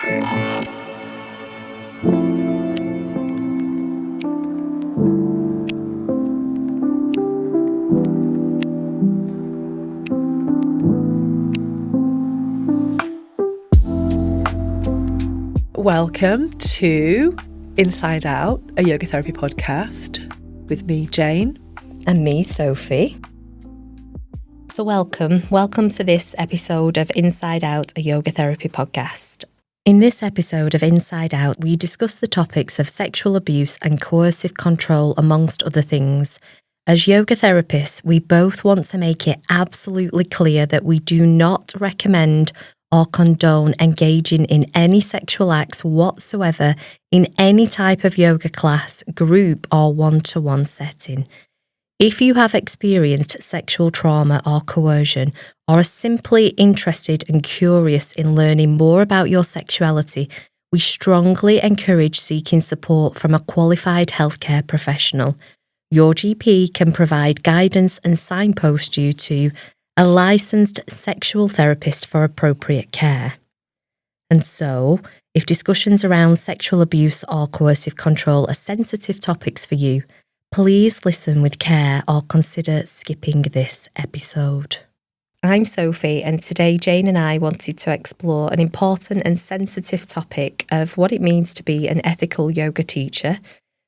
Welcome to Inside Out, a yoga therapy podcast with me, Jane. And me, Sophie. So welcome to this episode of Inside Out, a yoga therapy podcast. In this episode of Inside Out, we discuss the topics of sexual abuse and coercive control, amongst other things. As yoga therapists, we both want to make it absolutely clear that we do not recommend or condone engaging in any sexual acts whatsoever in any type of yoga class, group or one-to-one setting. If you have experienced sexual trauma or coercion, or are simply interested and curious in learning more about your sexuality, we strongly encourage seeking support from a qualified healthcare professional. Your GP can provide guidance and signpost you to a licensed sexual therapist for appropriate care. And so, if discussions around sexual abuse or coercive control are sensitive topics for you, please listen with care or consider skipping this episode. I'm Sophie, and today Jane and I wanted to explore an important and sensitive topic of what it means to be an ethical yoga teacher,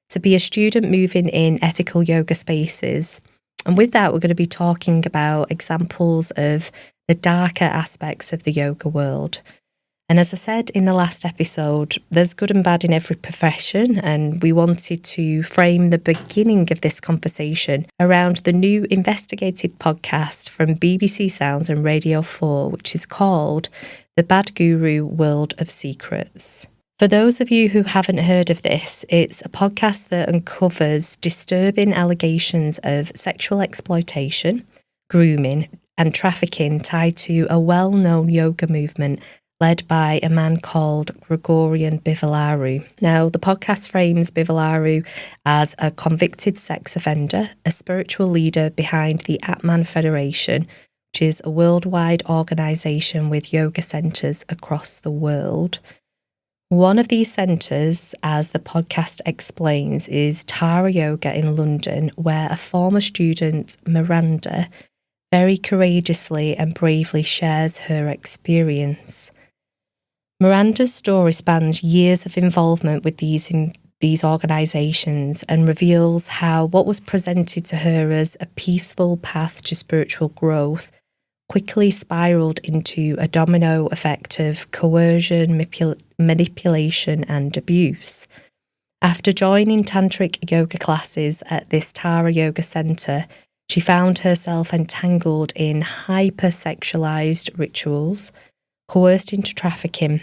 to be a student moving in ethical yoga spaces. And with that, we're going to be talking about examples of the darker aspects of the yoga world. And as I said in the last episode, there's good and bad in every profession, and we wanted to frame the beginning of this conversation around the new investigative podcast from BBC Sounds and Radio 4, which is called The Bad Guru World of Secrets. For those of you who haven't heard of this, it's a podcast that uncovers disturbing allegations of sexual exploitation, grooming, and trafficking tied to a well-known yoga movement led by a man called Gregorian Bivalaru. Now, the podcast frames Bivalaru as a convicted sex offender, a spiritual leader behind the Atman Federation, which is a worldwide organisation with yoga centres across the world. One of these centres, as the podcast explains, is Tara Yoga in London, where a former student, Miranda, very courageously and bravely shares her experience. Miranda's story spans years of involvement with these organisations and reveals how what was presented to her as a peaceful path to spiritual growth quickly spiralled into a domino effect of coercion, manipulation and abuse. After joining tantric yoga classes at this Tara Yoga Centre, she found herself entangled in hypersexualized rituals, coerced into trafficking,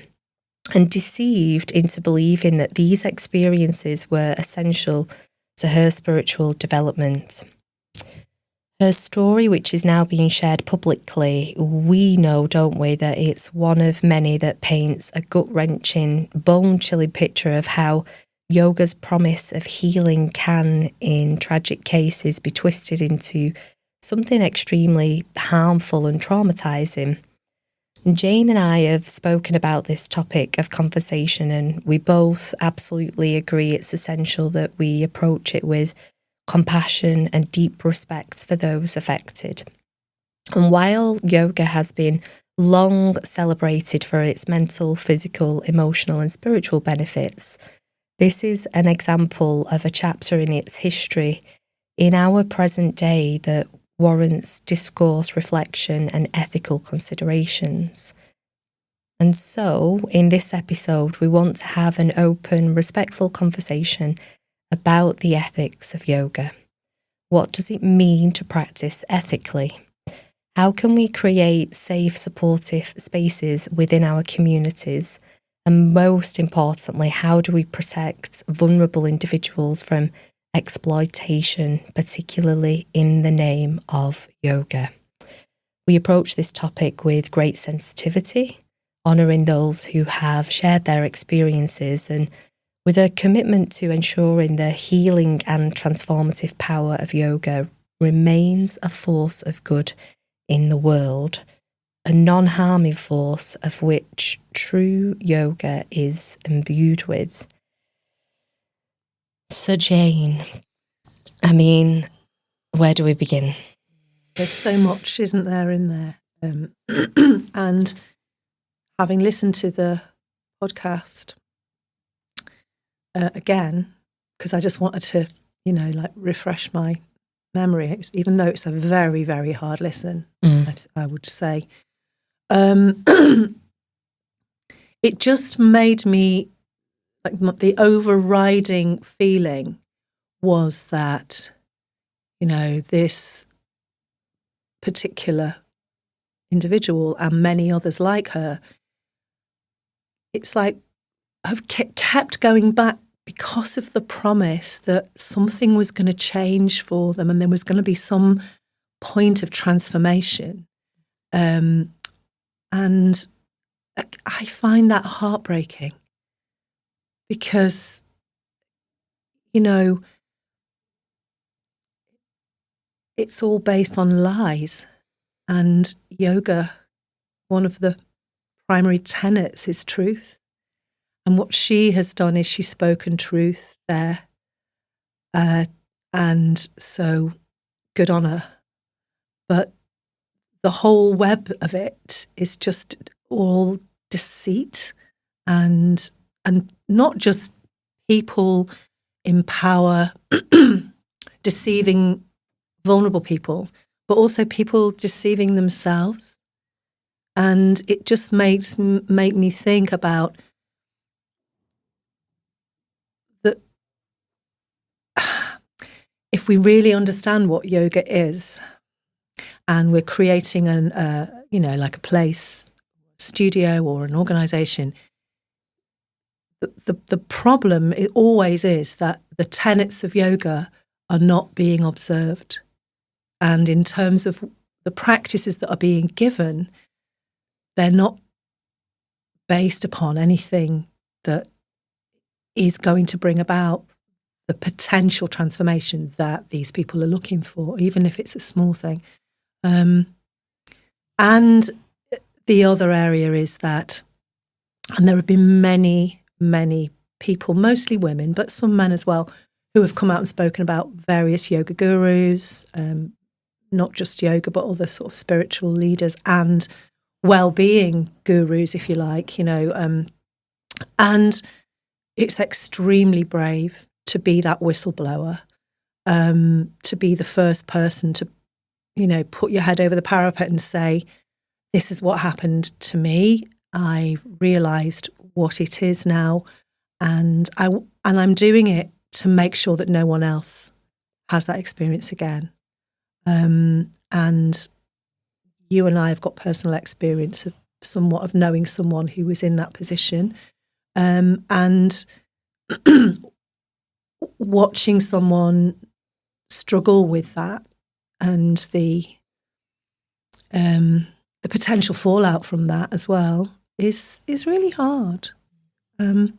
and deceived into believing that these experiences were essential to her spiritual development. Her story, which is now being shared publicly, we know, don't we, that it's one of many that paints a gut-wrenching, bone-chilling picture of how yoga's promise of healing can, in tragic cases, be twisted into something extremely harmful and traumatising. Jane and I have spoken about this topic of conversation, and we both absolutely agree it's essential that we approach it with compassion and deep respect for those affected. And while yoga has been long celebrated for its mental, physical, emotional and spiritual benefits, this is an example of a chapter in its history in our present day that warrants discourse, reflection and ethical considerations. And so, in this episode, we want to have an open, respectful conversation about the ethics of yoga. What does it mean to practice ethically? How can we create safe, supportive spaces within our communities? And most importantly, how do we protect vulnerable individuals from exploitation, particularly in the name of yoga? We approach this topic with great sensitivity, honouring those who have shared their experiences, and with a commitment to ensuring the healing and transformative power of yoga remains a force of good in the world. a non-harming force of which true yoga is imbued with. So Jane, I mean, where do we begin? There's so much, isn't there, in there? And having listened to the podcast again, because I just wanted to, refresh my memory, even though it's a very, very hard listen, I would say. It just made me, the overriding feeling was that, this particular individual and many others like her, it's like have kept going back because of the promise that something was going to change for them and there was going to be some point of transformation. And I find that heartbreaking because, it's all based on lies. And yoga, one of the primary tenets is truth. And what she has done is she's spoken truth there. And so good on her. But the whole web of it is just all deceit and not just people in power deceiving vulnerable people, but also people deceiving themselves. And it just make me think about that if we really understand what yoga is, and we're creating like a place, studio or an organization, the problem it always is that the tenets of yoga are not being observed. And in terms of the practices that are being given, they're not based upon anything that is going to bring about the potential transformation that these people are looking for, even if it's a small thing. And the other area is that, and there have been many, many people, mostly women, but some men as well, who have come out and spoken about various yoga gurus, not just yoga, but other sort of spiritual leaders and well-being gurus, if you like, and it's extremely brave to be that whistleblower, to be the first person to, put your head over the parapet and say, this is what happened to me. I realised what it is now, and I'm doing it to make sure that no one else has that experience again. And you and I have got personal experience of somewhat of knowing someone who was in that position, and watching someone struggle with that and the potential fallout from that as well is really hard. And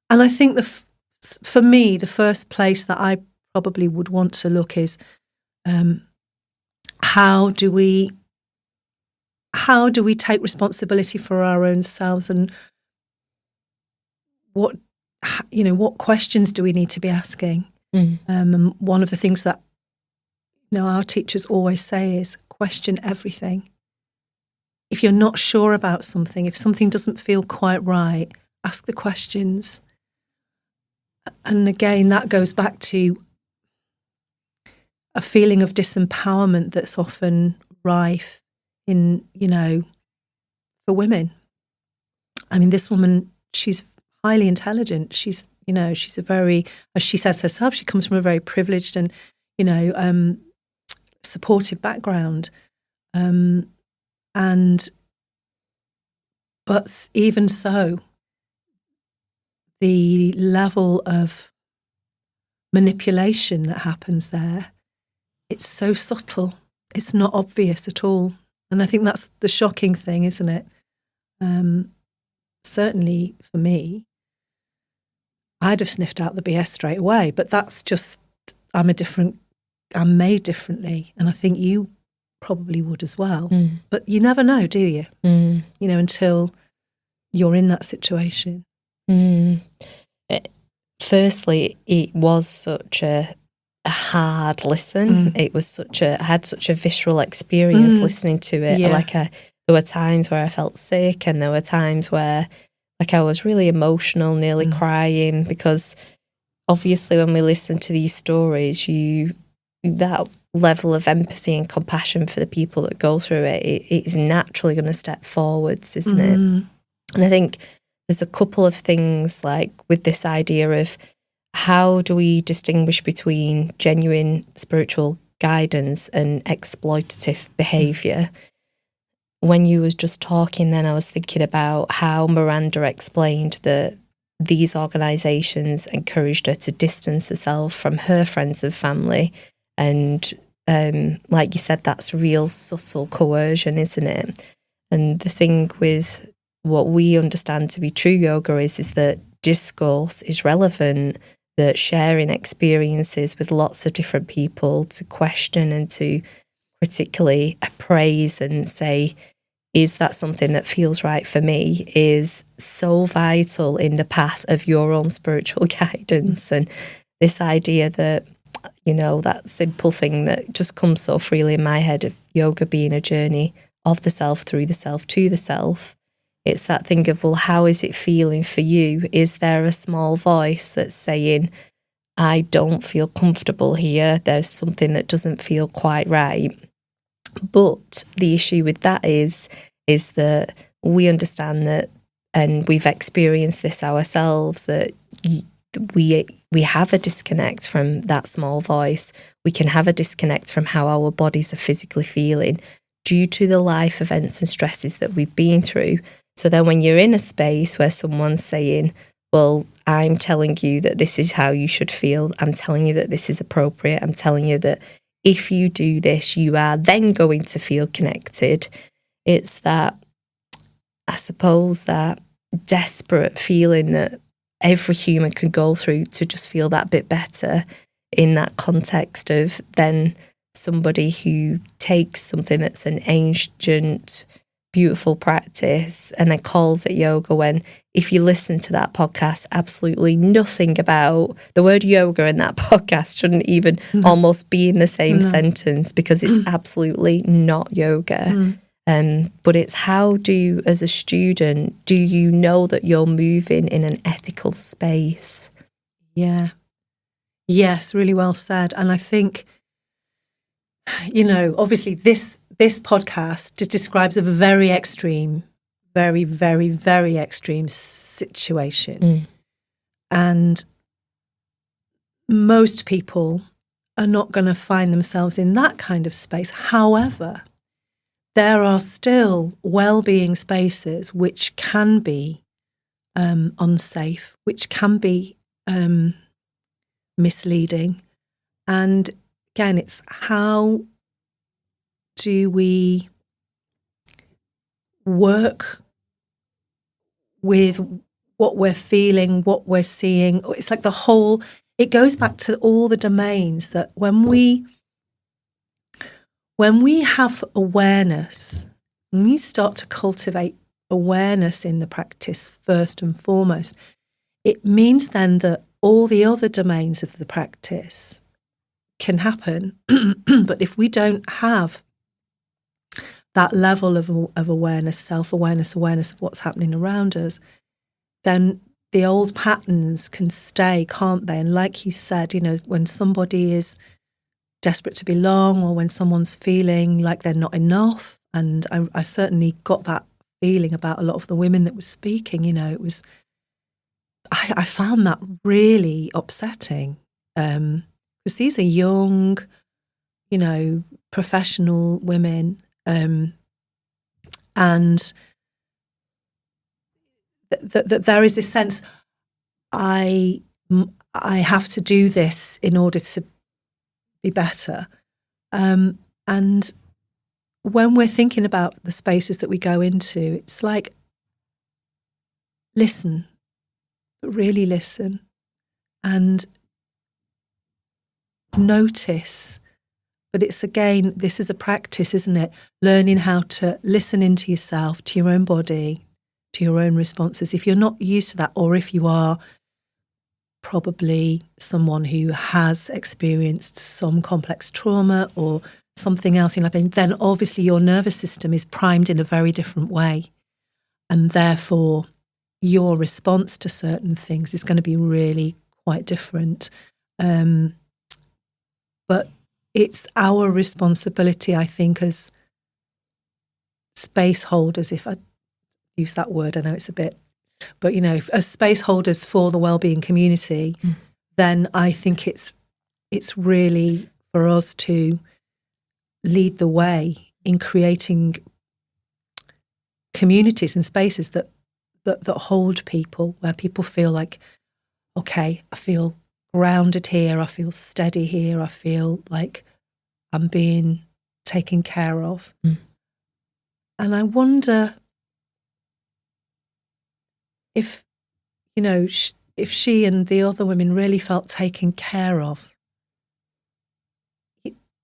I think for me, the first place that I probably would want to look is how do we take responsibility for our own selves, and what questions do we need to be asking? And one of the things that our teachers always say is question everything. If you're not sure about something, if something doesn't feel quite right, ask the questions. And again, that goes back to a feeling of disempowerment that's often rife in, for women. I mean, this woman, she's highly intelligent. She's a very, as she says herself, she comes from a very privileged and, supportive background. But even so, the level of manipulation that happens there, it's so subtle. It's not obvious at all. And I think that's the shocking thing, isn't it? Certainly for me, I'd have sniffed out the BS straight away, but that's just, I'm made differently. And I think you probably would as well. But you never know, do you? Until you're in that situation. Firstly, it was such a hard listen. It was I had such a visceral experience listening to it. Yeah. There were times where I felt sick, and there were times where I was really emotional, nearly crying, because obviously when we listen to these stories, that level of empathy and compassion for the people that go through it is naturally going to step forwards, isn't it? And I think there's a couple of things with this idea of how do we distinguish between genuine spiritual guidance and exploitative behaviour. When you was just talking then, I was thinking about how Miranda explained that these organisations encouraged her to distance herself from her friends and family. And like you said, that's real subtle coercion, isn't it? And the thing with what we understand to be true yoga is that discourse is relevant, that sharing experiences with lots of different people to question and to critically appraise and say, is that something that feels right for me, is so vital in the path of your own spiritual guidance. And this idea that, that simple thing that just comes so freely in my head of yoga being a journey of the self, through the self, to the self. It's that thing of, well, how is it feeling for you? Is there a small voice that's saying, I don't feel comfortable here, there's something that doesn't feel quite right? But the issue with that is that we understand that, and we've experienced this ourselves, that we have a disconnect from that small voice. We can have a disconnect from how our bodies are physically feeling due to the life events and stresses that we've been through. So then when you're in a space where someone's saying, well, I'm telling you that this is how you should feel, I'm telling you that this is appropriate, I'm telling you that if you do this, you are then going to feel connected. It's that, I suppose, that desperate feeling that every human can go through to just feel that bit better in that context of then somebody who takes something that's an ancient, beautiful practice and then calls it yoga, when if you listen to that podcast, absolutely nothing about the word yoga in that podcast shouldn't even almost be in the same sentence, because it's absolutely not yoga. But it's how as a student, do you know that you're moving in an ethical space? Yeah. Yes, really well said. And I think, obviously this podcast describes a very extreme, very, very, very extreme situation. And most people are not going to find themselves in that kind of space. However, there are still well-being spaces which can be unsafe, which can be misleading. And again, it's how do we work with what we're feeling, what we're seeing? It's like it goes back to all the domains that when we have awareness, when we start to cultivate awareness in the practice first and foremost, it means then that all the other domains of the practice can happen. But if we don't have that level of awareness, self-awareness, awareness of what's happening around us, then the old patterns can stay, can't they? And like you said, when somebody is desperate to belong, or when someone's feeling like they're not enough, and I certainly got that feeling about a lot of the women that were speaking, it was, I found that really upsetting, because these are young, professional women, and that there is this sense, I have to do this in order to be better. And when we're thinking about the spaces that we go into, it's like, listen, but really listen, and notice But it's, again, this is a practice, isn't it? Learning how to listen into yourself, to your own body, to your own responses. If you're not used to that, or if you are probably someone who has experienced some complex trauma or something else in life, then obviously your nervous system is primed in a very different way. And therefore, your response to certain things is going to be really quite different. But it's our responsibility, I think, as space holders, if I use that word, I know it's a bit, but, as space holders for the wellbeing community, then I think it's really for us to lead the way in creating communities and spaces that hold people, where people feel like, okay, I feel grounded here, I feel steady here, I feel like I'm being taken care of. And I wonder if, if she and the other women really felt taken care of.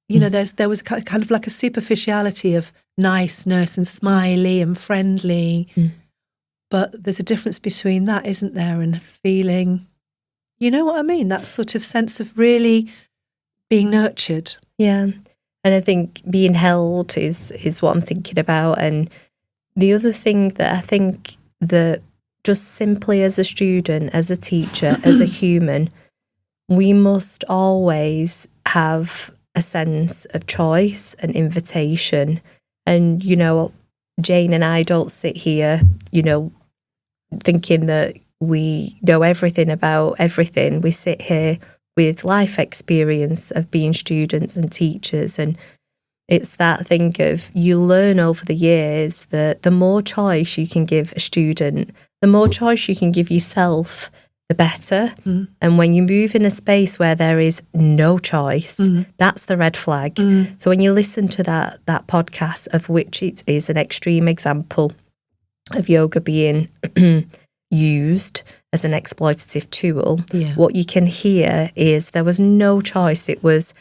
There was kind of like a superficiality of niceness and smiley and friendly. But there's a difference between that, isn't there, and feeling, you know what I mean? That sort of sense of really being nurtured. Yeah. And I think being held is what I'm thinking about. And the other thing that I think that just simply as a student, as a teacher, as a human, we must always have a sense of choice and invitation. And, Jane and I don't sit here, thinking that we know everything about everything. We sit here with life experience of being students and teachers. And it's that thing of, you learn over the years that the more choice you can give a student, the more choice you can give yourself, the better. And when you move in a space where there is no choice, that's the red flag. So when you listen to that podcast, of which it is an extreme example of yoga being used as an exploitative tool, what you can hear is there was no choice. It was,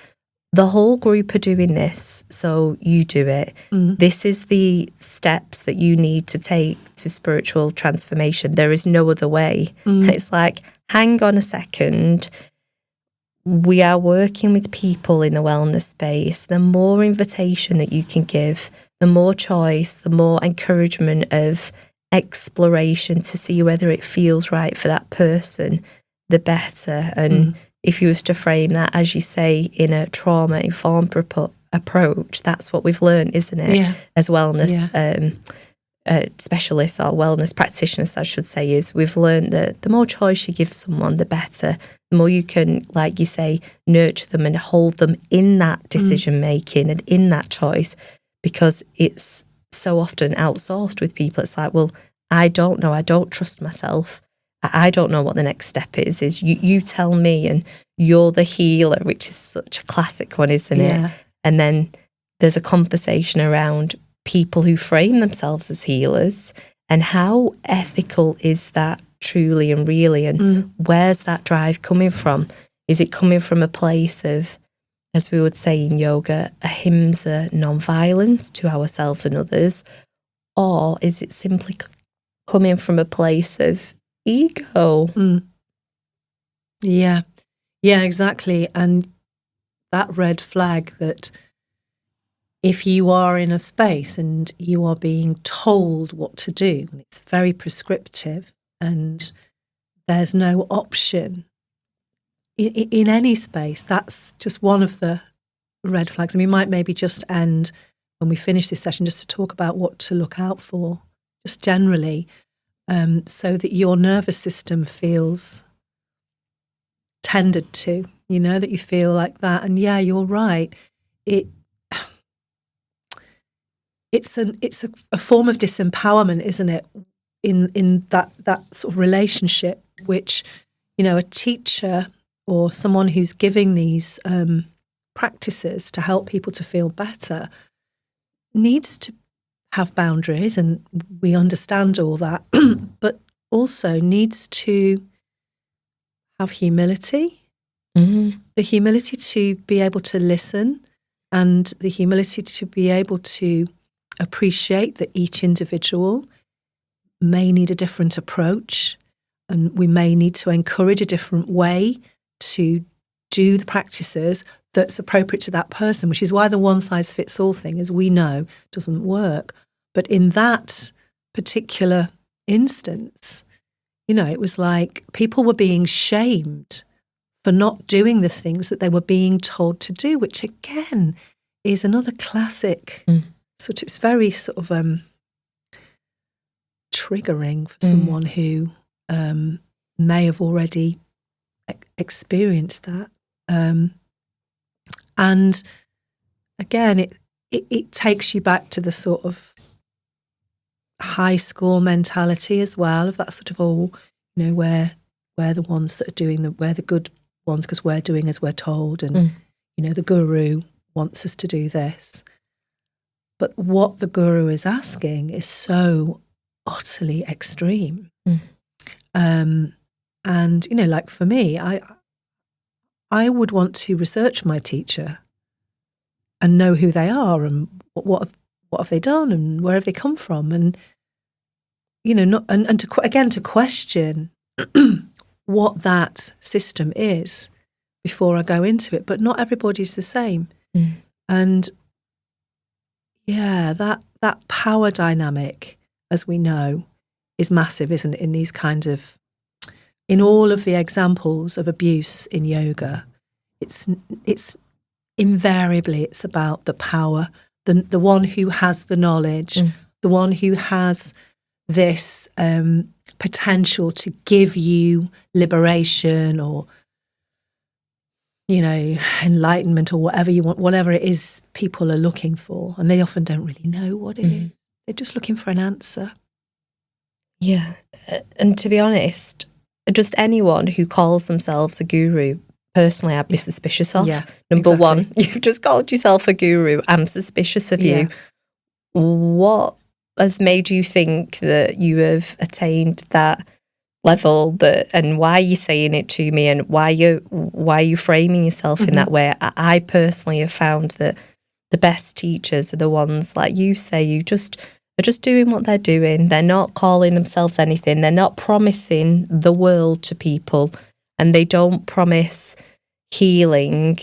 the whole group are doing this, so you do it. This is the steps that you need to take to spiritual transformation. There is no other way. And it's like, hang on a second. We are working with people in the wellness space. The more invitation that you can give, the more choice, the more encouragement of exploration to see whether it feels right for that person, the better. And if you was to frame that, as you say, in a trauma-informed approach, that's what we've learned, isn't it? Yeah. As wellness specialists, or wellness practitioners, I should say, is we've learned that the more choice you give someone, the better. The more you can, like you say, nurture them and hold them in that decision-making and in that choice, because it's so often outsourced with people. It's like, well, I don't know, I don't trust myself. I don't know what the next step is you tell me, and you're the healer, which is such a classic one, isn't it? And then there's a conversation around people who frame themselves as healers, and how ethical is that truly and really, and where's that drive coming from? Is it coming from a place of, as we would say in yoga, ahimsa, non-violence to ourselves and others, or is it simply coming from a place of ego? Yeah, exactly. And that red flag, that if you are in a space and you are being told what to do, and it's very prescriptive, and there's no option in any space, that's just one of the red flags. And we might maybe just end, when we finish this session, just to talk about what to look out for, just generally, so that your nervous system feels tended to, that you feel like that. And yeah, you're right. It's a form of disempowerment, isn't it? In that sort of relationship, which, a teacher or someone who's giving these practices to help people to feel better needs to have boundaries, and we understand all that, but also needs to have humility, the humility to be able to listen and the humility to be able to appreciate that each individual may need a different approach, and we may need to encourage a different way to do the practices that's appropriate to that person, which is why the one-size-fits-all thing, as we know, doesn't work. But in that particular instance, it was like people were being shamed for not doing the things that they were being told to do, which again is another classic it's very sort of triggering for someone who may have already experienced that. And again, it takes you back to the sort of high school mentality as well, of that sort of, we're the ones that are doing we're the good ones because we're doing as we're told, and the guru wants us to do this. But what the guru is asking is so utterly extreme. And like for me, I would want to research my teacher and know who they are and what have they done and where have they come from, and to question what that system is before I go into it. But not everybody's the same, and that power dynamic, as we know, is massive, isn't it? In these kind of, in all of the examples of abuse in yoga, it's invariably it's about the power, the one who has the knowledge, the one who has this potential to give you liberation or enlightenment or whatever you want, whatever it is people are looking for, and they often don't really know what it is. They're just looking for an answer. Yeah, and to be honest, just anyone who calls themselves a guru, personally, I'd be suspicious of. Yeah, Number one, you've just called yourself a guru. I'm suspicious of you. What has made you think that you have attained that level, and why are you saying it to me, and why are you framing yourself in that way? I personally have found that the best teachers are the ones, like you say, are just doing what they're doing. They're not calling themselves anything. They're not promising the world to people, and they don't promise healing.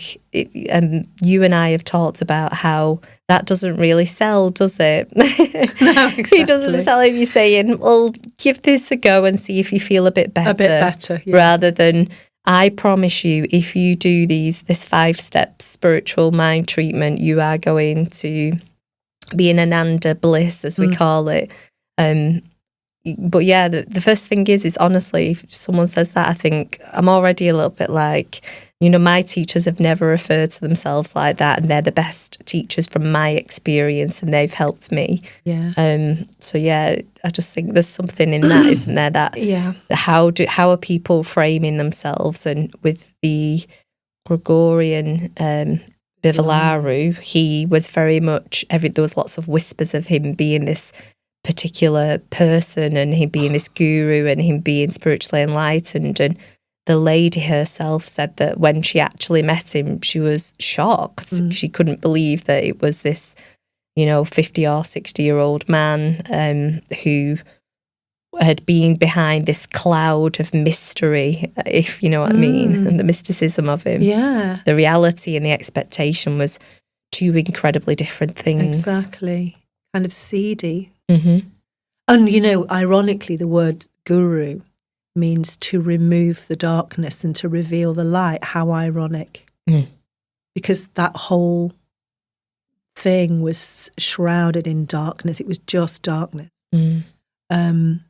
And you and I have talked about how that doesn't really sell, does it? No, exactly. It doesn't sell if you're saying, well, give this a go and see if you feel a bit better. Yeah. Rather than, I promise you, if you do this 5-step spiritual mind treatment, you are going to be in ananda bliss, as we call it. But yeah, the first thing is honestly, if someone says that, I think I'm already a little bit like, my teachers have never referred to themselves like that, and they're the best teachers from my experience, and they've helped me. Yeah. So yeah, I just think there's something in that, isn't there? That how are people framing themselves? And with the Gregorian Vivalaru, he was very much there was lots of whispers of him being this particular person, and him being this guru, and him being spiritually enlightened. And the lady herself said that when she actually met him, she was shocked. She couldn't believe that it was this, 50 or 60-year-old man who had been behind this cloud of mystery, if you know what I mean, and the mysticism of him. Yeah. The reality and the expectation was two incredibly different things. Exactly. Kind of seedy. Mm-hmm. And, ironically, the word guru means to remove the darkness and to reveal the light. How ironic. Because that whole thing was shrouded in darkness. It was just darkness. And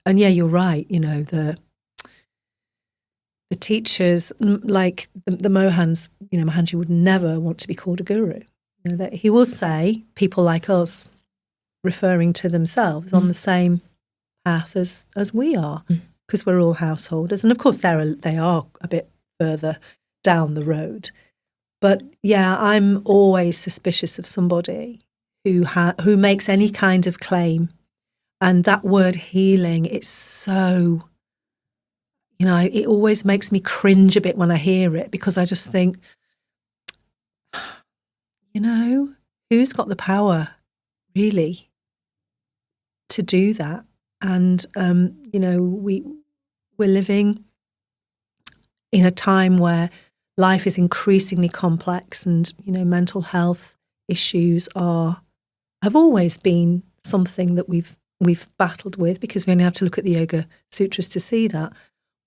yeah, you're right. The teachers, like the Mohans, Mahanji would never want to be called a guru. That he will say people like us, referring to themselves on the same path as we are, because we're all householders, and of course they are a bit further down the road. But yeah, I'm always suspicious of somebody who makes any kind of claim. And that word healing, it's so, it always makes me cringe a bit when I hear it, because I just think, who's got the power really to do that? And, we're living in a time where life is increasingly complex, and, mental health issues have always been something that we've battled with, because we only have to look at the Yoga Sutras to see that.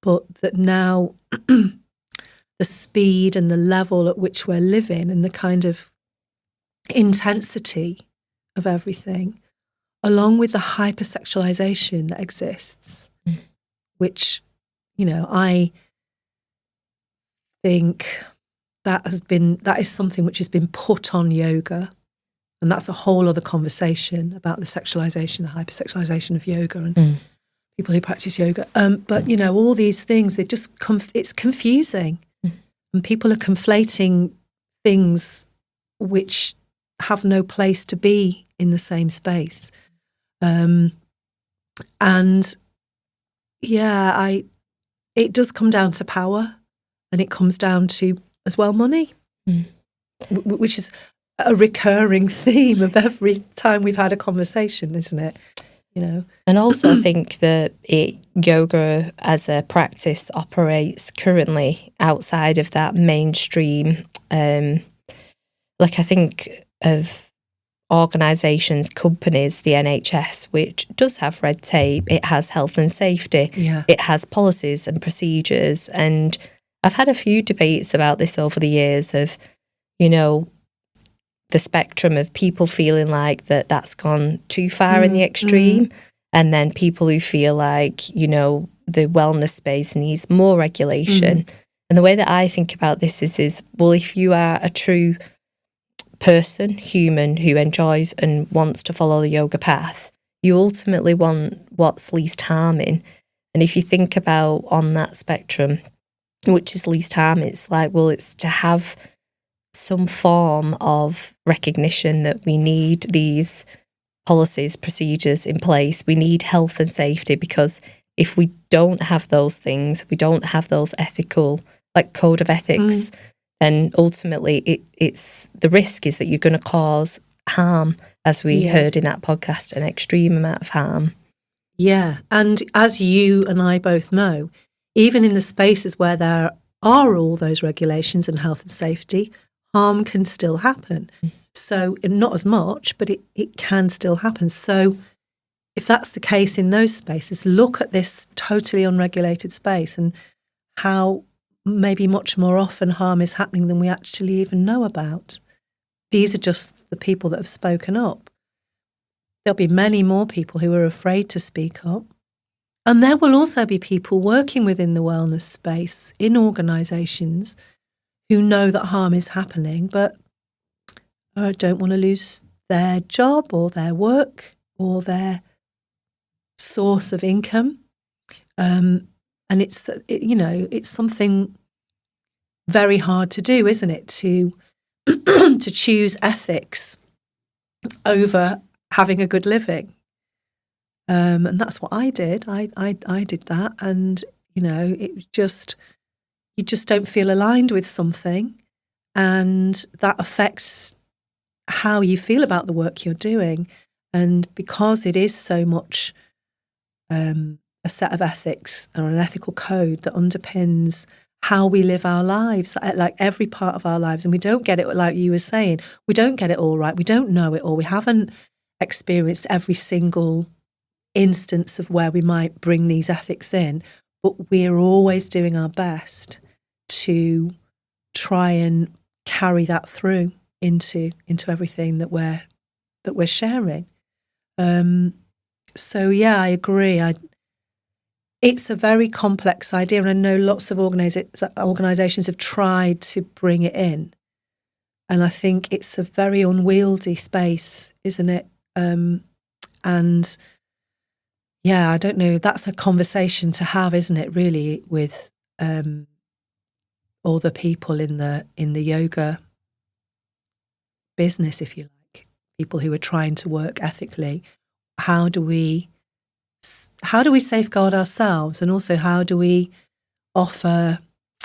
But that now the speed and the level at which we're living and the kind of intensity of everything, along with the hypersexualization that exists, which, I think that is something which has been put on yoga. And that's a whole other conversation about the sexualization, the hypersexualization of yoga and people who practice yoga. But, all these things, it's confusing. And people are conflating things which have no place to be in the same space. It does come down to power, and it comes down to, as well, money, which is a recurring theme of every time we've had a conversation, isn't it? And also I think that yoga as a practice operates currently outside of that mainstream. I think of organisations, companies, the NHS, which does have red tape. It has health and safety. Yeah. It has policies and procedures. And I've had a few debates about this over the years of, the spectrum of people feeling like that's gone too far in the extreme, and then people who feel like, the wellness space needs more regulation. And the way that I think about this is, well, if you are a true person, human, who enjoys and wants to follow the yoga path, you ultimately want what's least harming. And if you think about on that spectrum, which is least harm, it's like, well, it's to have some form of recognition that we need these policies, procedures in place. We need health and safety, because if we don't have those things, we don't have those ethical, code of ethics, then ultimately it's the risk is that you're going to cause harm, as we heard in that podcast, an extreme amount of harm. Yeah, and as you and I both know, even in the spaces where there are all those regulations and health and safety, harm can still happen. So not as much, but it can still happen. So if that's the case in those spaces, look at this totally unregulated space and how maybe much more often harm is happening than we actually even know about. These are just the people that have spoken up. There'll be many more people who are afraid to speak up. And there will also be people working within the wellness space in organisations who know that harm is happening, but don't want to lose their job or their work or their source of income. And it's something very hard to do, isn't it? To to choose ethics over having a good living. And that's what I did. I did that, and it just, you just don't feel aligned with something, and that affects how you feel about the work you're doing. And because it is so much a set of ethics or an ethical code that underpins how we live our lives, like every part of our lives, and we don't get it, like you were saying, we don't get it all right. We don't know it all. We haven't experienced every single instance of where we might bring these ethics in, but we're always doing our best to try and carry that through into everything that we're sharing. So yeah, I agree. It's a very complex idea, and I know lots of organisations have tried to bring it in, and I think it's a very unwieldy space, isn't it? And yeah, I don't know. That's a conversation to have, isn't it? Really, with all the people in the yoga business, if you like, people who are trying to work ethically. How do we safeguard ourselves, and also how do we offer?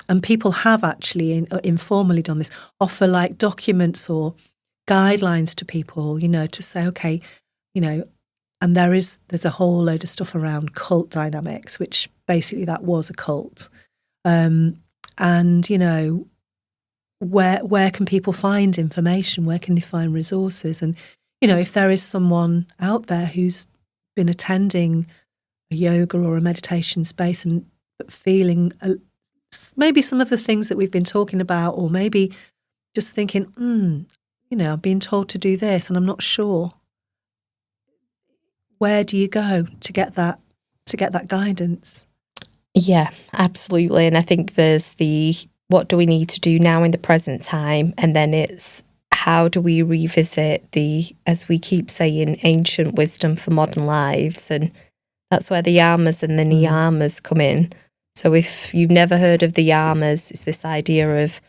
And people have actually informally done this. Offer like documents or guidelines to people, to say, okay, and there's a whole load of stuff around cult dynamics, which basically that was a cult. And, where can people find information? Where can they find resources? And, if there is someone out there who's been attending a yoga or a meditation space and feeling maybe some of the things that we've been talking about, or maybe just thinking, I'm being told to do this and I'm not sure. Where do you go to get that guidance? Yeah, absolutely. And I think there's what do we need to do now in the present time? And then it's how do we revisit as we keep saying, ancient wisdom for modern lives? And that's where the yamas and the niyamas come in. So if you've never heard of the yamas, it's this idea of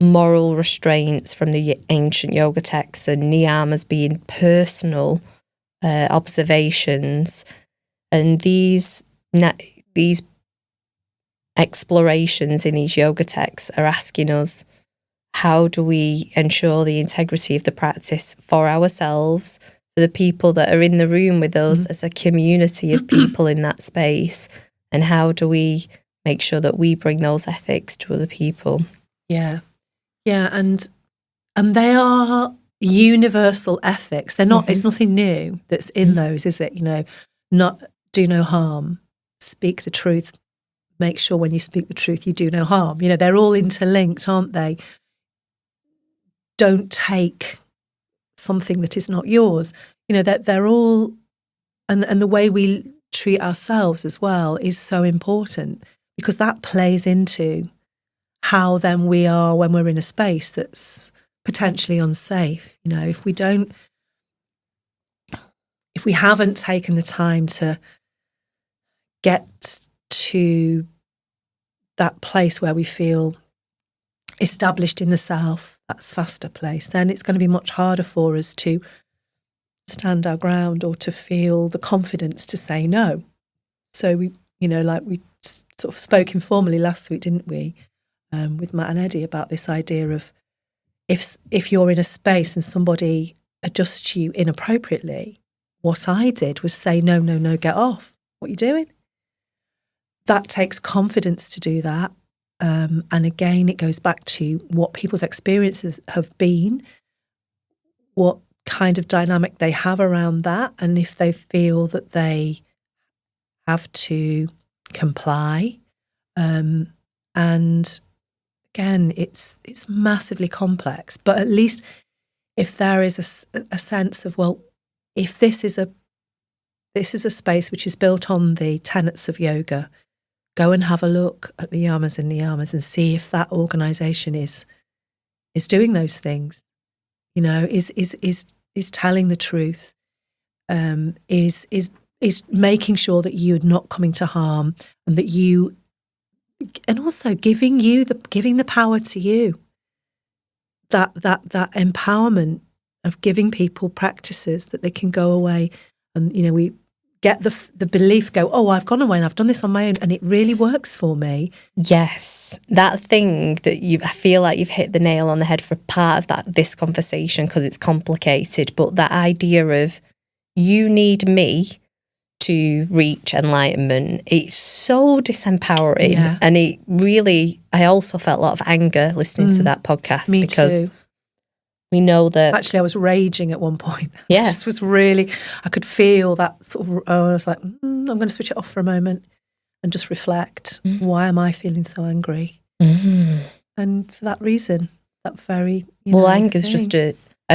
moral restraints from the ancient yoga texts, and niyamas being personal observations. And these explorations in these yoga texts are asking us, how do we ensure the integrity of the practice for ourselves, for the people that are in the room with us as a community of people in that space, and how do we make sure that we bring those ethics to other people? Yeah, and they are universal ethics. They're not. It's nothing new that's in those, is it? Not do no harm, speak the truth. Make sure when you speak the truth, you do no harm. They're all interlinked, aren't they? Don't take something that is not yours. That they're all, and the way we treat ourselves as well is so important, because that plays into how then we are when we're in a space that's potentially unsafe. If we haven't taken the time to get to that place where we feel established in the self, that faster place, then it's going to be much harder for us to stand our ground or to feel the confidence to say no. So we sort of spoke informally last week, didn't we, with Matt and Eddie, about this idea of if you're in a space and somebody adjusts you inappropriately, what I did was say, no, get off. What are you doing? That takes confidence to do that. And again, it goes back to what people's experiences have been, what kind of dynamic they have around that, and if they feel that they have to comply. And again, it's massively complex. But at least if there is a sense of, well, if this is a space which is built on the tenets of yoga, go and have a look at the yamas and niyamas and see if that organisation is doing those things. Is telling the truth, is making sure that you're not coming to harm, and that and also giving the power to you. That empowerment of giving people practices that they can go away and we get the belief, go, oh, I've gone away and I've done this on my own and it really works for me. Yes, that thing that I feel like you've hit the nail on the head for part of this conversation, because it's complicated, but that idea of you need me to reach enlightenment, it's so disempowering. Yeah. And it really, I also felt a lot of anger listening to that podcast. Me because too. We know that... Actually, I was raging at one point. Yeah. I just was really... I could feel that sort of... I was like, I'm going to switch it off for a moment and just reflect. Why am I feeling so angry? And for that reason, that very... anger is just a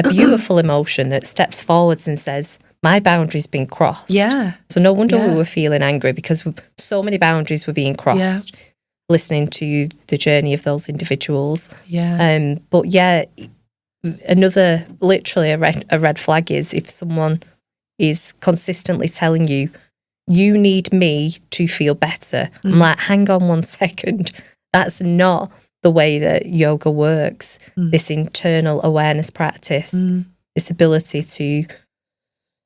beautiful emotion that steps forwards and says, my boundary's been crossed. Yeah. So no wonder we were feeling angry, because so many boundaries were being crossed, listening to the journey of those individuals. Yeah. But yeah... literally a red flag is if someone is consistently telling you, you need me to feel better. I'm like, hang on one second. That's not the way that yoga works. This internal awareness practice, this ability to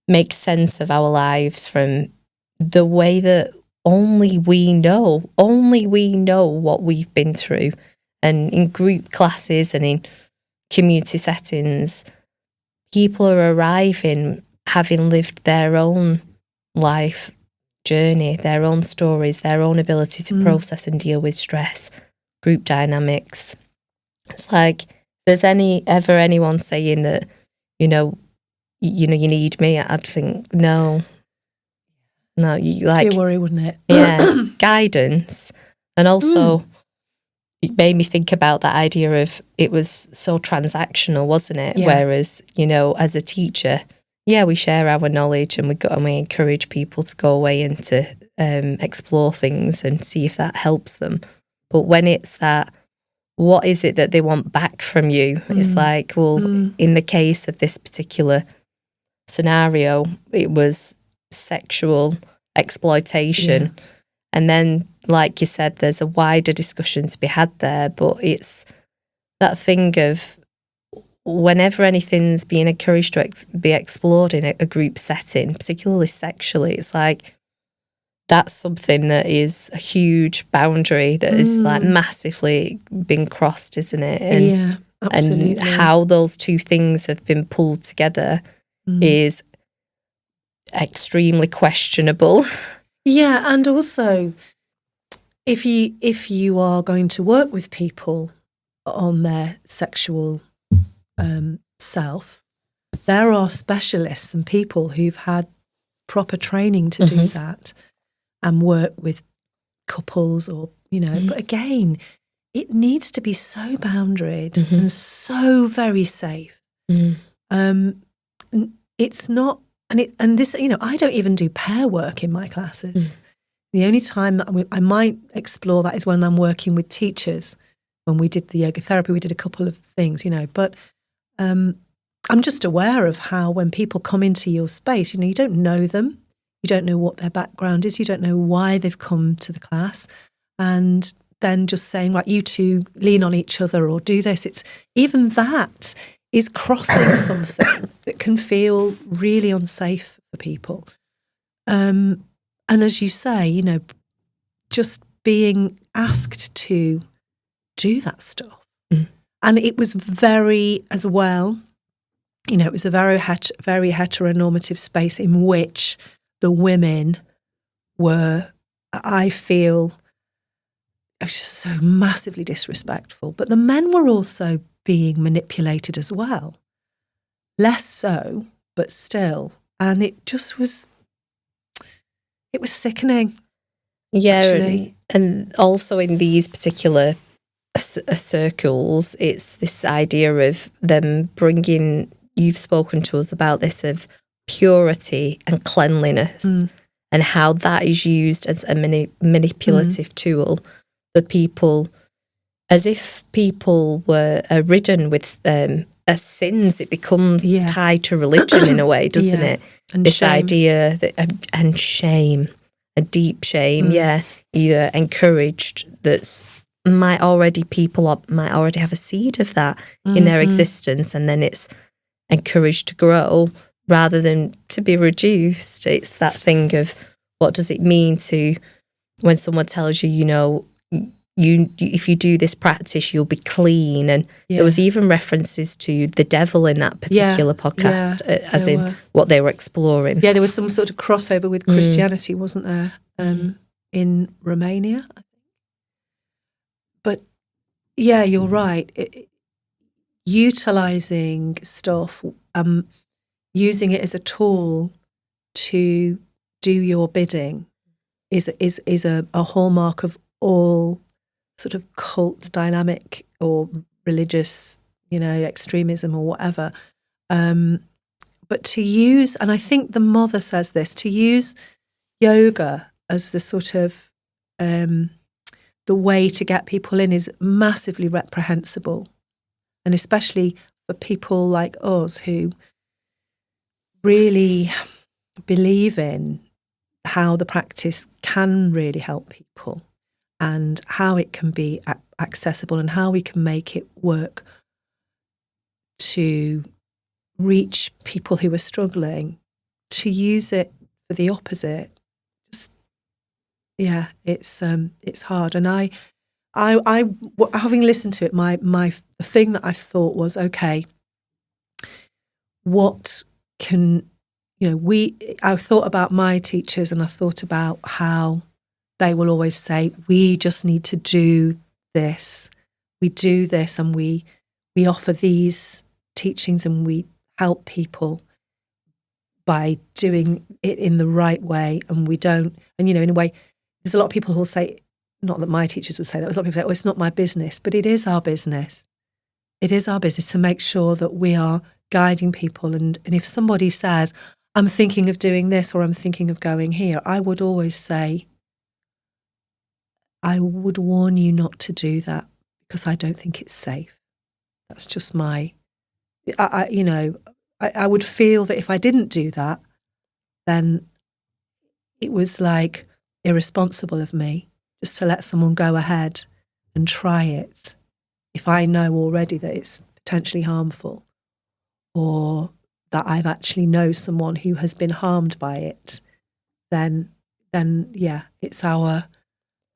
make sense of our lives from the way that only we know what we've been through. And in group classes and in community settings, people are arriving having lived their own life journey, their own stories, their own ability to process and deal with stress, group dynamics. It's like, if there's ever anyone saying that, you need me, I'd think, no, you like... Be a worry, wouldn't it? Yeah, guidance. And also, it made me think about that idea of, it was so transactional, wasn't it? Yeah. Whereas, as a teacher, we share our knowledge and we encourage people to go away and to explore things and see if that helps them. But when it's that, what is it that they want back from you? It's like, well, in the case of this particular scenario, it was sexual exploitation. Yeah. And then, like you said, there's a wider discussion to be had there, but it's that thing of, whenever anything's being encouraged to be explored in a group setting, particularly sexually, it's like, that's something that is a huge boundary that is like massively been crossed, isn't it? And, yeah, absolutely. And how those two things have been pulled together is extremely questionable. Yeah, and also, if you are going to work with people on their sexual self, there are specialists and people who've had proper training to do that and work with couples, or but again, it needs to be so boundaried and so very safe. It's not, and this, I don't even do pair work in my classes. The only time that I might explore that is when I'm working with teachers. When we did the yoga therapy, we did a couple of things, but I'm just aware of how, when people come into your space, you don't know them, you don't know what their background is, you don't know why they've come to the class, and then just saying, right, you two lean on each other or do this. It's even that is crossing something that can feel really unsafe for people. And as you say, just being asked to do that stuff. And it was very, as well, it was a very heteronormative space in which the women were, I feel, it was just so massively disrespectful. But the men were also being manipulated as well. Less so, but still. And it just was, it was sickening. Yeah, actually. and also in these particular circles, it's this idea of them bringing, you've spoken to us about this, of purity and cleanliness and how that is used as a manipulative tool for people, as if people were ridden with sins. It becomes tied to religion in a way, doesn't it? And this shame. idea that, and shame, a deep shame, either encouraged, might already have a seed of that in their existence, and then it's encouraged to grow rather than to be reduced. It's that thing of, what does it mean to, when someone tells you, if you do this practice, you'll be clean. And there was even references to the devil in that particular podcast, as in what they were exploring. Yeah, there was some sort of crossover with Christianity, wasn't there, in Romania? But yeah, you're right. Utilising stuff, using it as a tool to do your bidding is a hallmark of all sort of cult dynamic or religious, extremism or whatever. But to use, and I think the mother says this, to use yoga as the sort of the way to get people in is massively reprehensible. And especially for people like us who really believe in how the practice can really help people and how it can be accessible and how we can make it work to reach people who are struggling, to use it for the opposite. It's hard. And I having listened to it, the thing that I thought was, okay, what can, I thought about my teachers, and I thought about how they will always say, we just need to do this. We do this, and we offer these teachings, and we help people by doing it in the right way. And we don't, and in a way, there's a lot of people who will say, not that my teachers would say that, a lot of people say, oh, it's not my business, but it is our business. It is our business to make sure that we are guiding people. And if somebody says, I'm thinking of doing this, or I'm thinking of going here, I would always say, I would warn you not to do that, because I don't think it's safe. That's just I would feel that if I didn't do that, then it was like irresponsible of me just to let someone go ahead and try it if I know already that it's potentially harmful, or that I've actually know someone who has been harmed by it. Then yeah, it's our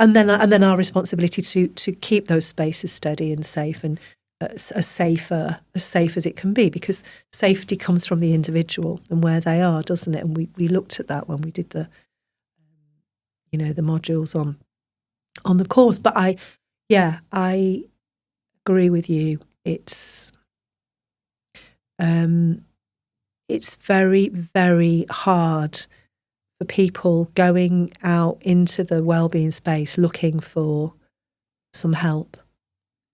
and then our responsibility to keep those spaces steady and safe, and as safe as it can be, because safety comes from the individual and where they are, doesn't it? And we looked at that when we did the modules on the course. But I agree with you. It's very, very hard for people going out into the wellbeing space looking for some help.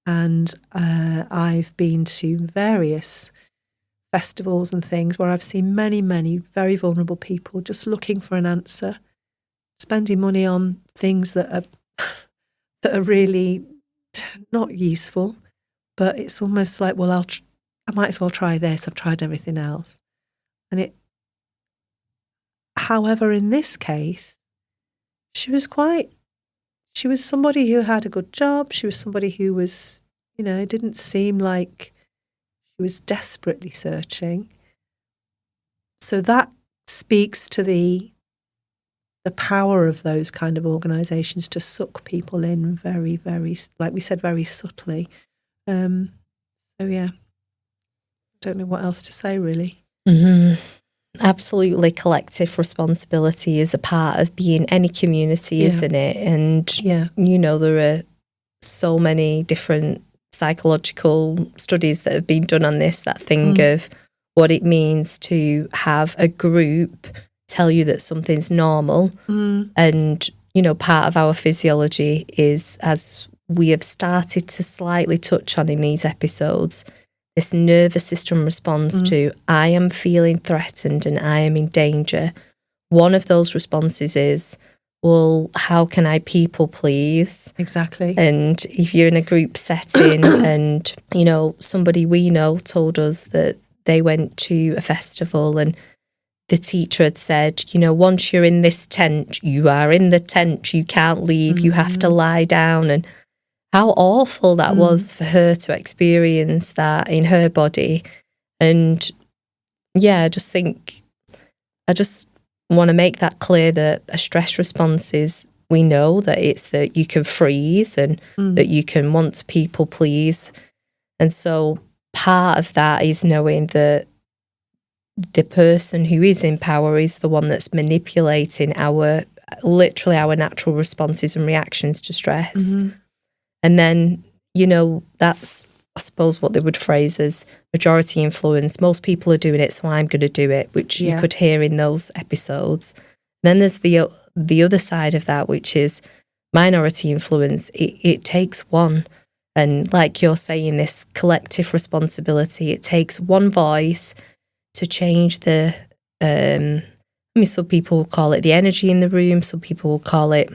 And I've been to various festivals and things where I've seen many, many very vulnerable people just looking for an answer, spending money on things that are really not useful. But it's almost like, well, I might as well try this. I've tried everything else. And however, in this case, she was somebody who had a good job. She was somebody who was, didn't seem like she was desperately searching. So that speaks to the power of those kind of organisations to suck people in very, very, like we said, very subtly. So yeah, I don't know what else to say, really. Mm-hmm. Absolutely, collective responsibility is a part of being any community, isn't it? And there are so many different psychological studies that have been done on this, that thing of what it means to have a group tell you that something's normal. And part of our physiology is, as we have started to slightly touch on in these episodes, this nervous system responds to, I am feeling threatened and I am in danger. One of those responses is, well, how can I people please? Exactly. And if you're in a group setting and, somebody we know told us that they went to a festival and the teacher had said, once you're in this tent, you are in the tent, you can't leave, you have to lie down. And how awful that was for her to experience that in her body. And I just want to make that clear that a stress response is, we know that it's that you can freeze and that you can want to people please. And so part of that is knowing that the person who is in power is the one that's manipulating our natural responses and reactions to stress. And then, that's, I suppose, what they would phrase as majority influence. Most people are doing it, so I'm going to do it, which you could hear in those episodes. Then there's the other side of that, which is minority influence. It takes one. And like you're saying, this collective responsibility, it takes one voice to change some people will call it the energy in the room, some people will call it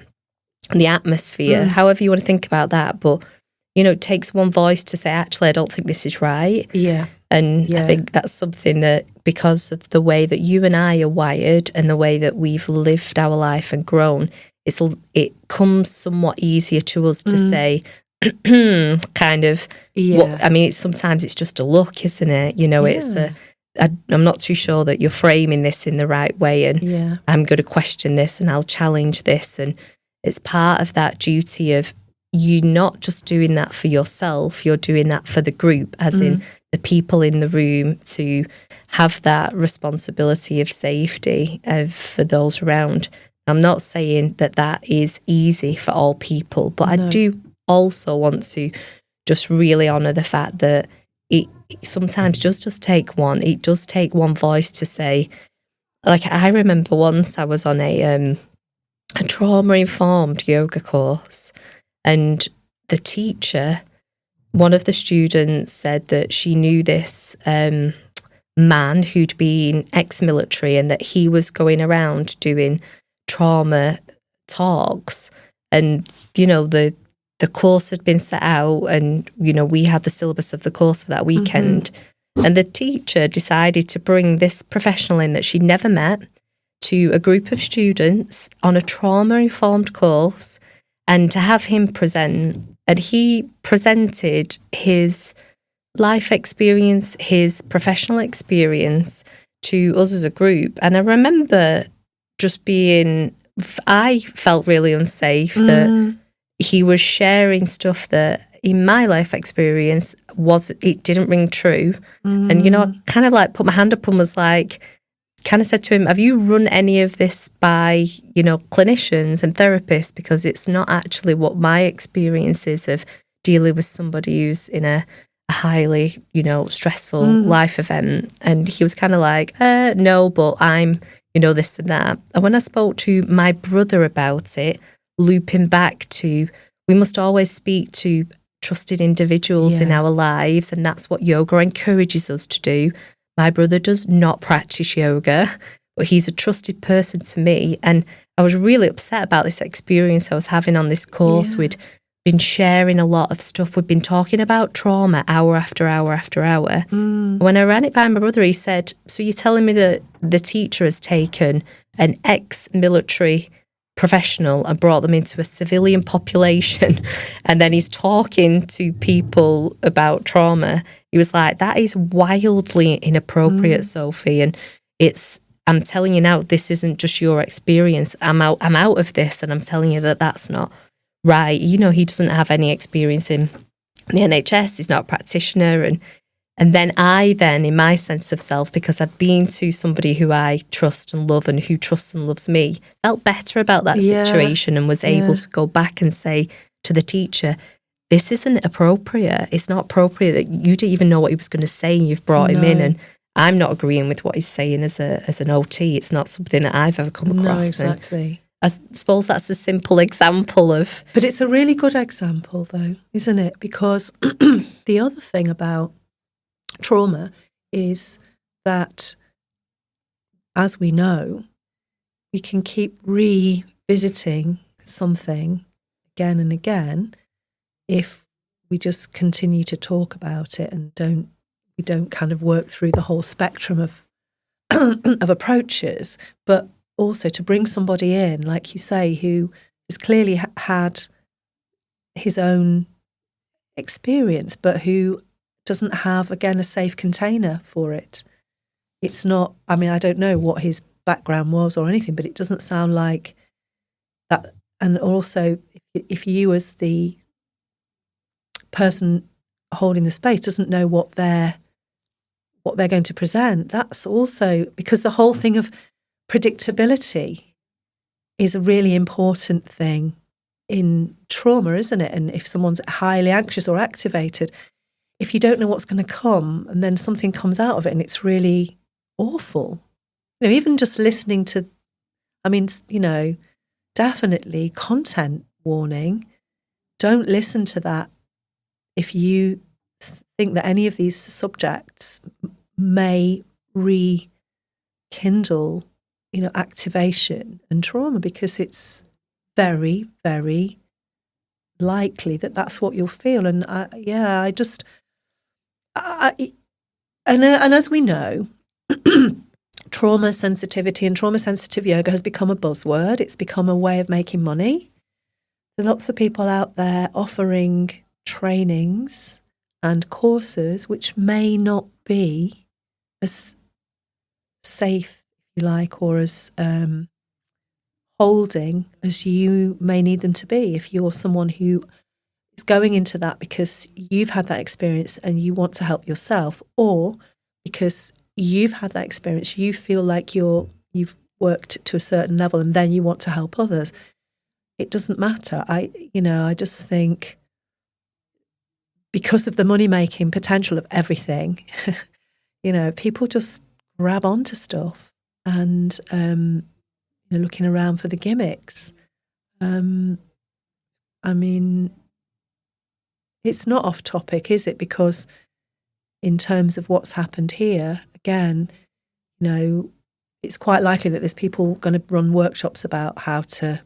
the atmosphere, however you want to think about that. But, it takes one voice to say, actually, I don't think this is right. Yeah. And I think that's something that, because of the way that you and I are wired and the way that we've lived our life and grown, it comes somewhat easier to us to say, kind of, sometimes it's just a look, isn't it? I'm not too sure that you're framing this in the right way, and I'm going to question this and I'll challenge this. And it's part of that duty of you not just doing that for yourself, you're doing that for the group, as in the people in the room to have that responsibility of safety for those around. I'm not saying that that is easy for all people, but No. I do also want to just really honour the fact that it sometimes just take one. It does take one voice to say, like, I remember once I was on a trauma-informed yoga course, and the teacher, one of the students, said that she knew this man who'd been ex-military and that he was going around doing trauma talks, and the course had been set out, and we had the syllabus of the course for that weekend. And the teacher decided to bring this professional in that she'd never met to a group of students on a trauma-informed course, and to have him present. And he presented his life experience, his professional experience to us as a group. And I remember just I felt really unsafe that he was sharing stuff that in my life experience it didn't ring true. And, I kind of like put my hand up and was like, kind of said to him, have you run any of this by, clinicians and therapists? Because it's not actually what my experience is of dealing with somebody who's in a highly, stressful life event. And he was kind of like, no, but I'm, this and that. And when I spoke to my brother about it, looping back to, we must always speak to trusted individuals in our lives, and that's what yoga encourages us to do. My brother does not practice yoga, but he's a trusted person to me. And I was really upset about this experience I was having on this course. We'd been sharing a lot of stuff. We'd been talking about trauma hour after hour after hour. When I ran it by my brother, he said, so you're telling me that the teacher has taken an ex-military professional and brought them into a civilian population, and then he's talking to people about trauma? He was like, that is wildly inappropriate, Sophie. And I'm telling you now, this isn't just your experience. I'm out of this, and I'm telling you that that's not right. He doesn't have any experience in the NHS. He's not a practitioner. And then in my sense of self, because I'd been to somebody who I trust and love and who trusts and loves me, felt better about that situation and was able to go back and say to the teacher, this isn't appropriate. It's not appropriate that you didn't even know what he was going to say and you've brought him in, and I'm not agreeing with what he's saying as an OT. It's not something that I've ever come across. No, exactly. And I suppose that's a simple example of... But it's a really good example though, isn't it? Because the other thing about trauma is that, as we know, we can keep revisiting something again and again if we just continue to talk about it and we don't kind of work through the whole spectrum of of approaches. But also to bring somebody in, like you say, who has clearly had his own experience, but who doesn't have, again, a safe container for it. It's not, I don't know what his background was or anything, but it doesn't sound like that. And also, if you as the person holding the space doesn't know what they're going to present, that's also, because the whole thing of predictability is a really important thing in trauma, isn't it? And if someone's highly anxious or activated, if you don't know what's going to come and then something comes out of it and it's really awful, even just listening to, definitely content warning. Don't listen to that if you think that any of these subjects may rekindle, activation and trauma, because it's very, very likely that that's what you'll feel. And and as we know, trauma sensitivity and trauma sensitive yoga has become a buzzword. It's become a way of making money. There are lots of people out there offering trainings and courses which may not be as safe, if you like, or as holding as you may need them to be if you're someone who is going into that because you've had that experience and you want to help yourself, or because you've had that experience, you feel like you've worked to a certain level and then you want to help others. It doesn't matter. I just think because of the money-making potential of everything, people just grab onto stuff and, looking around for the gimmicks. I mean, it's not off topic, is it? Because in terms of what's happened here, again, it's quite likely that there's people going to run workshops about how to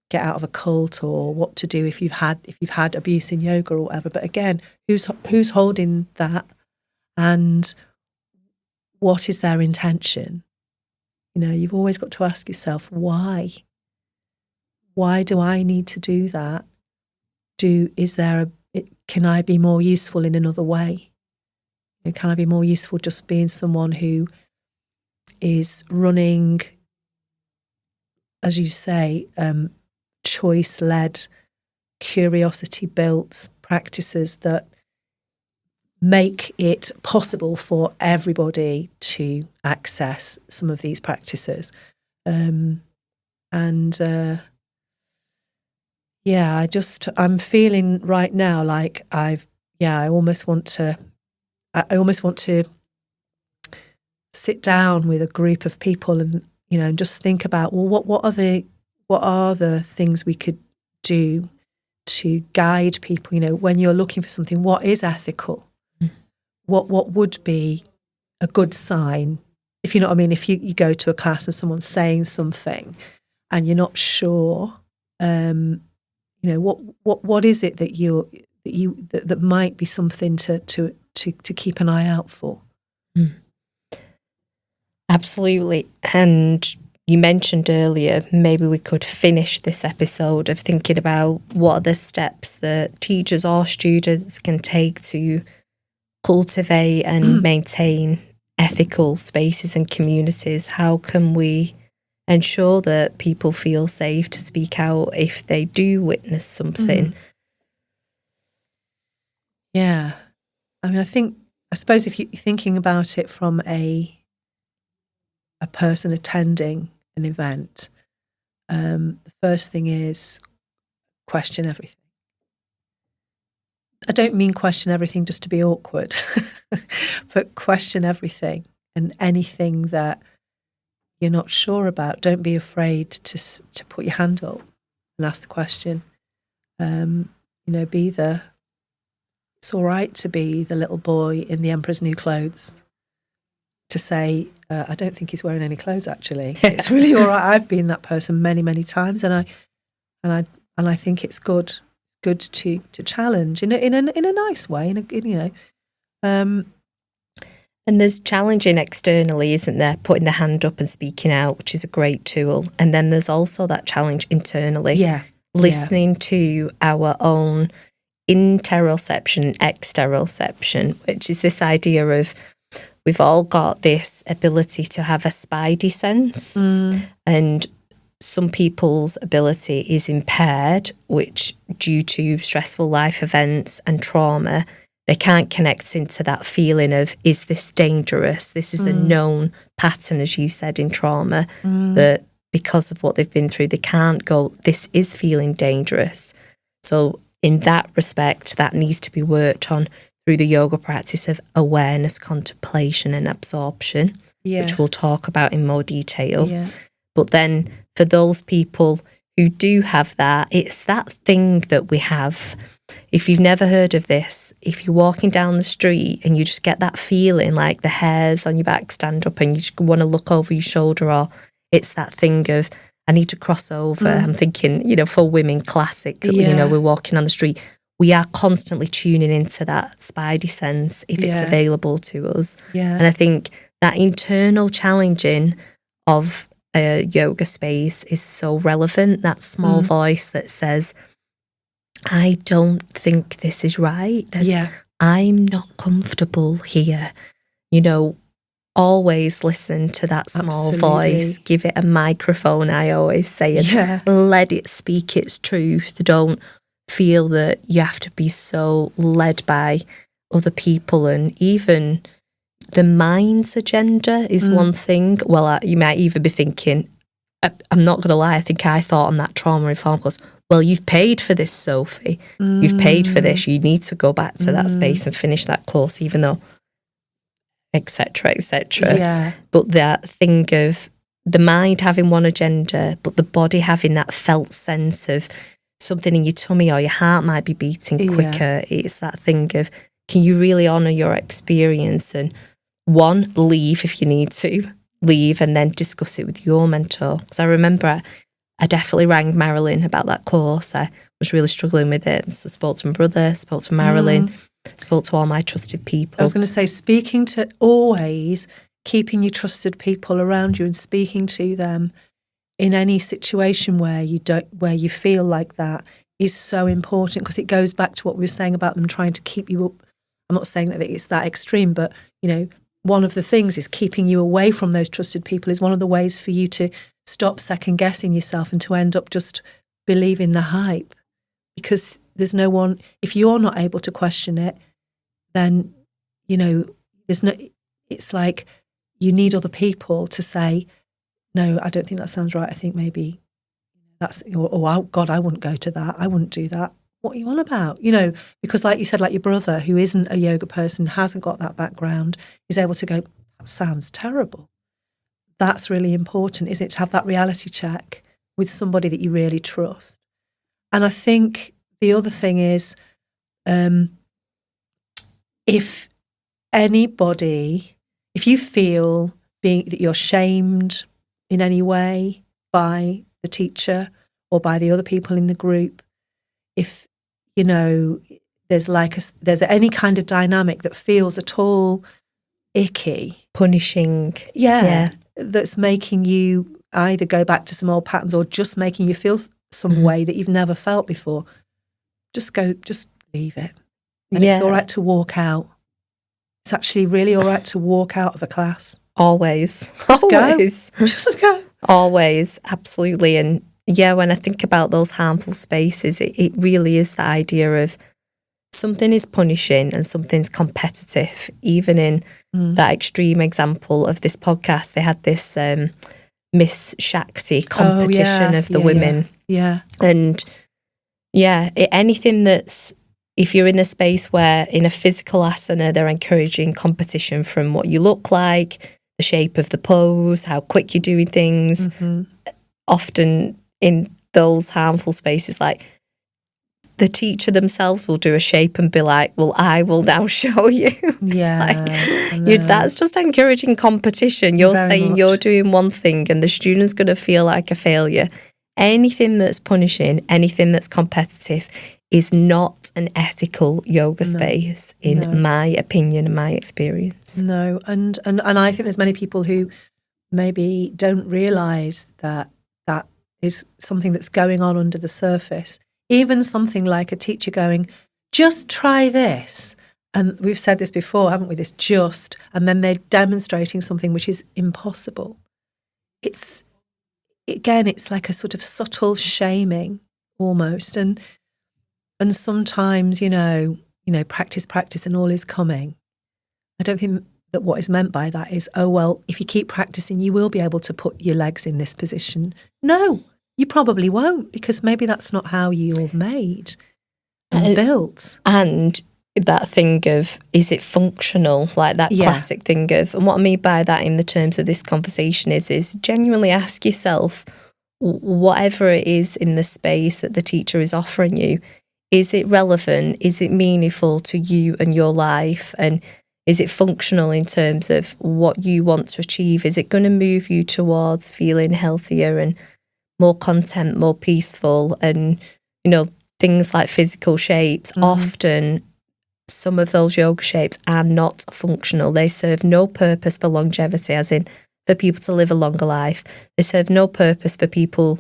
get out of a cult or what to do if you've had abuse in yoga or whatever. But again, who's holding that, and what is their intention? You've always got to ask yourself, why? Why do I need to do that? Can I be more useful in another way? Can I be more useful just being someone who is running, as you say, choice-led, curiosity-built practices that make it possible for everybody to access some of these practices. I'm feeling right now like I almost want to sit down with a group of people and just think about, well, what are the things we could do to guide people? When you're looking for something, what is ethical? What would be a good sign? If you know what I mean, if you go to a class and someone's saying something and you're not sure, what is it that might be something to keep an eye out for? Absolutely. And you mentioned earlier, maybe we could finish this episode of thinking about what are the steps that teachers or students can take to cultivate and maintain ethical spaces and communities. How can we ensure that people feel safe to speak out if they do witness something? Yeah. I mean, I suppose if you're thinking about it from a person attending an event, the first thing is question everything. I don't mean question everything just to be awkward, but question everything and anything that you're not sure about. Don't be afraid to put your hand up and ask the question. It's all right to be the little boy in the Emperor's New Clothes. To say, I don't think he's wearing any clothes. Actually, it's really all right. I've been that person many, many times, and I think it's good to challenge in a nice way. And there's challenging externally, isn't there? Putting the hand up and speaking out, which is a great tool. And then there's also that challenge internally. Listening to our own interoception, exteroception, which is this idea of we've all got this ability to have a spidey sense, and some people's ability is impaired, which due to stressful life events and trauma, they can't connect into that feeling of, is this dangerous? This is a known pattern, as you said, in trauma, that because of what they've been through, they can't go, this is feeling dangerous. So in that respect, that needs to be worked on through the yoga practice of awareness, contemplation and absorption, which we'll talk about in more detail. But then for those people who do have that, it's that thing that we have. If you've never heard of this, if you're walking down the street and you just get that feeling like the hairs on your back stand up and you just want to look over your shoulder, or it's that thing of, I need to cross over. I'm thinking, for women, classic, we're walking on the street. We are constantly tuning into that spidey sense if it's available to us. And I think that internal challenging of a yoga space is so relevant, that small voice that says, I don't think this is right. I'm not comfortable here. Always listen to that small voice, give it a microphone, I always say, and let it speak its truth. Don't feel that you have to be so led by other people, and even the mind's agenda is one thing. Well, you might even be thinking, I'm not going to lie, I think I thought on that trauma-informed course, well, you've paid for this, Sophie. You've paid for this. You need to go back to that space and finish that course, even though, etc., etc. Yeah. But that thing of the mind having one agenda, but the body having that felt sense of something in your tummy, or your heart might be beating quicker. It's that thing of, can you really honour your experience? And one, leave if you need to, leave, and then discuss it with your mentor. Because I remember I definitely rang Marilyn about that course. I was really struggling with it. So spoke to my brother, spoke to Marilyn, spoke to all my trusted people. I was going to say, speaking to, always keeping your trusted people around you and speaking to them in any situation where you feel like that is so important, because it goes back to what we were saying about them trying to keep you up. I'm not saying that it's that extreme, but, you know, one of the things is keeping you away from those trusted people is one of the ways for you to stop second guessing yourself and to end up just believing the hype. Because there's no one, if you're not able to question it, then, you know, it's like you need other people to say, no, I don't think that sounds right. I think maybe that's, oh God, I wouldn't go to that. I wouldn't do that. What are you on about? You know, because like you said, like your brother, who isn't a yoga person, hasn't got that background, is able to go, that sounds terrible. That's really important, isn't it? To have that reality check with somebody that you really trust. And I think the other thing is, if you feel that you're shamed in any way by the teacher or by the other people in the group, if, you know, there's any kind of dynamic that feels at all icky, punishing, that's making you either go back to some old patterns or just making you feel some way that you've never felt before, just leave it. And it's all right to walk out. It's actually really all right to walk out of a class. Always. Just always. Go. Just go. Always, absolutely. And yeah, when I think about those harmful spaces, it really is the idea of something is punishing and something's competitive. Even in that extreme example of this podcast, they had this Miss Shakti competition of the women. Yeah. And anything that's, if you're in the space where in a physical asana, they're encouraging competition from what you look like, the shape of the pose, how quick you're doing things. Often in those harmful spaces, like the teacher themselves will do a shape and be like, well, I will now show you. That's just encouraging competition. You're very saying much. You're doing one thing and the student's going to feel like a failure. Anything that's punishing, anything that's competitive is not an ethical yoga space, in my opinion and my experience. No, and I think there's many people who maybe don't realise that is something that's going on under the surface. Even something like a teacher going, just try this. And we've said this before, haven't we? This just, and then they're demonstrating something which is impossible. It's like a sort of subtle shaming almost. And sometimes, you know, practice and all is coming. I don't think that what is meant by that is, oh, well, if you keep practicing, you will be able to put your legs in this position. No, you probably won't, because maybe that's not how you're made and built. And that thing of, is it functional? Like that classic thing of, and what I mean by that in the terms of this conversation is genuinely ask yourself, whatever it is in the space that the teacher is offering you, is it relevant? Is it meaningful to you and your life? And is it functional in terms of what you want to achieve? Is it going to move you towards feeling healthier and more content, more peaceful? And, you know, things like physical shapes, often some of those yoga shapes are not functional. They serve no purpose for longevity, as in for people to live a longer life. They serve no purpose for people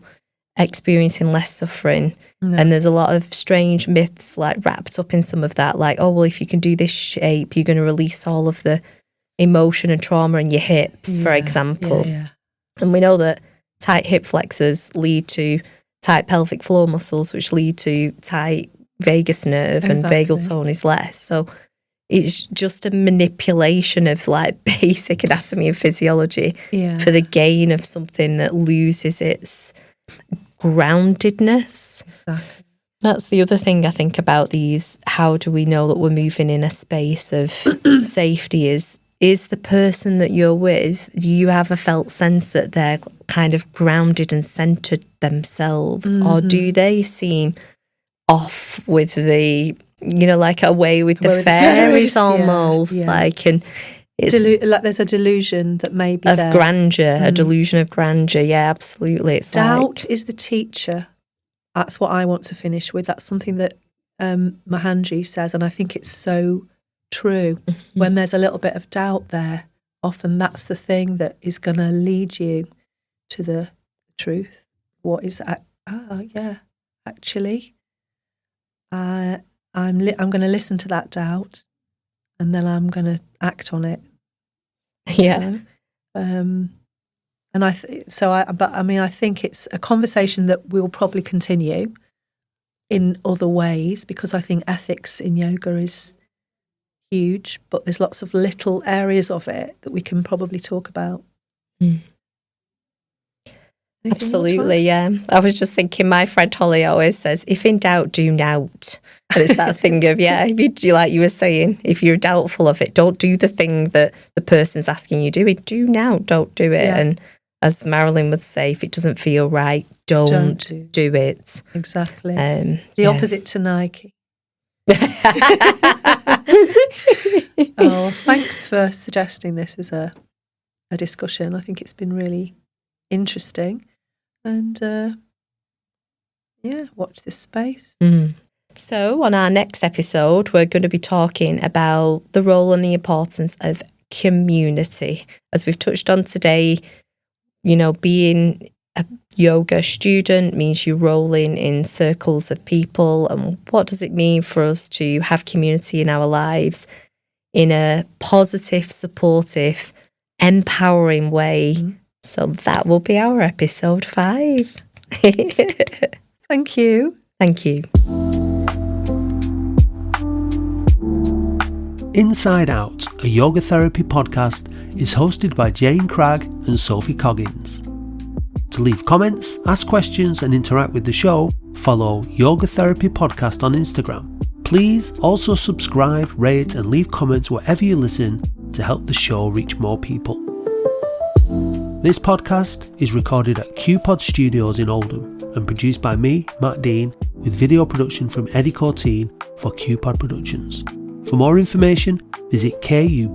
experiencing less suffering. No. And there's a lot of strange myths like wrapped up in some of that, like, oh, well, if you can do this shape, you're going to release all of the emotion and trauma in your hips, for example. And we know that tight hip flexors lead to tight pelvic floor muscles, which lead to tight vagus nerve and vagal tone is less. So it's just a manipulation of like basic anatomy and physiology for the gain of something that loses its groundedness. Exactly. That's the other thing I think about these. How do we know that we're moving in a space of safety? Is the person that you're with, do you have a felt sense that they're kind of grounded and centered themselves? Or do they seem off with the, like away with the fairies almost? Like, and it's like there's a delusion that may be of there. grandeur, a delusion of grandeur. Yeah, absolutely. It's doubt is the teacher. That's what I want to finish with. That's something that Mahanji says, and I think it's so true. When there's a little bit of doubt there, often that's the thing that is going to lead you to the truth. What is actually, I'm going to listen to that doubt, and then I'm going to act on it. Yeah. And I think it's a conversation that we'll probably continue in other ways, because I think ethics in yoga is huge, but there's lots of little areas of it that we can probably talk about. Absolutely, yeah. I was just thinking, my friend Holly always says, if in doubt, do nout. And it's that thing of, if you do, like you were saying, if you're doubtful of it, don't do the thing that the person's asking you to do. Do now, don't do it. And as Marilyn would say, if it doesn't feel right, don't do it. Exactly. The opposite to Nike. Oh, thanks for suggesting this as a discussion. I think it's been really interesting, and watch this space. So on our next episode, we're going to be talking about the role and the importance of community. As we've touched on today, being a yoga student means you're rolling in circles of people, and what does it mean for us to have community in our lives in a positive, supportive, empowering way? So that will be our episode 5. Thank you. Thank you. Inside Out, a yoga therapy podcast, is hosted by Jane Cragg and Sophie Coggins. To leave comments, ask questions and interact with the show, follow Yoga Therapy Podcast on Instagram. Please also subscribe, rate and leave comments wherever you listen to help the show reach more people. This podcast is recorded at QPod Studios in Oldham and produced by me, Matt Dean, with video production from Eddie Corteen for QPod Productions. For more information, visit kupod.co.uk.